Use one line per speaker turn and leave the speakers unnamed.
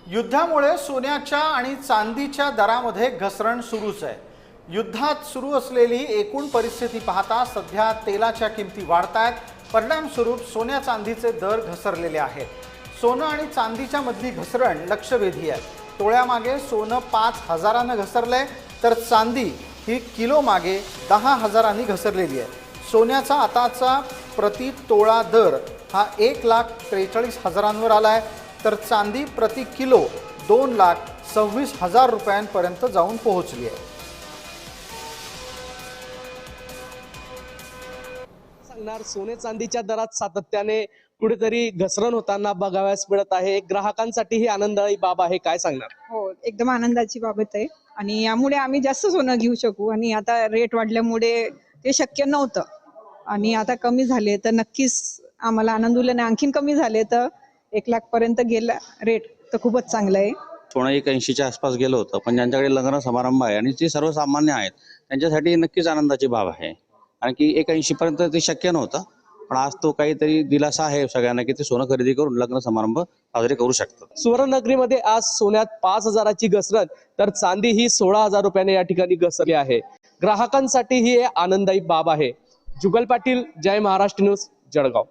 युद्धामुळे सोन्याच्या आणि चांदीच्या दरामध्ये घसरण सुरूच आहे। युद्धात सुरू असलेली एकूण परिस्थिती पाहता सध्या तेलाच्या किमती वाढतायत। परिणामस्वरूप सोन्या चांदीचे दर घसरलेले आहेत। सोनं आणि चांदीच्या मधली घसरण लक्षवेधी आहे। तोळ्यामागे सोनं 5,000ने घसरलंय, तर चांदी ही किलो मागे 10,000नी घसरलेली आहे। सोन्याचा आताचा प्रति तोळा दर हा 1,43,000वर आलाय, तर चांदी प्रति किलो 2,26,000 रुपयांपर्यंत जाऊन पोहोचली आहे।
सांगणार सोने चांदीच्या दरात सातत्याने कुठेतरी घसरण होताना बघावयास मिळत आहे। ग्राहकांसाठी ही आनंदाची बाब आहे, काय सांगणार?
हो, एकदम आनंदाची बाबत आहे आणि यामुळे आम्ही जास्त सोनं घेऊ शकू आणि आता रेट वाढल्यामुळे ते शक्य नव्हतं आणि आता कमी झाले तर नक्कीच आम्हाला आनंद होईल आणि आणखीन कमी झाले तर 1 लाख पर्यंत गेला रेट तर खूपच चांगलं आहे।
सोनं 180च्या आसपास गेलं होतं, पण ज्यांच्याकडे लग्न समारंभ आहे आणि जे सर्वसामान्य आहेत त्यांच्यासाठी नक्कीच आनंदाची बाब आहे। कारण की 180 पर्यंत ते शक्य नव्हतं, पण आज तो काहीतरी दिलासा आहे सगळ्यांना की ते सोनं खरेदी करून लग्न समारंभ साजरे करू शकतात।
सुवर्णनगरीमध्ये आज सोन्यात 5,000ची घसरण तर चांदी ही 16,000 रुपयाने या ठिकाणी घसरली आहे। ग्राहकांसाठी ही आनंददायी बाब आहे। जुगल पाटील, जय महाराष्ट्र न्यूज, जळगाव।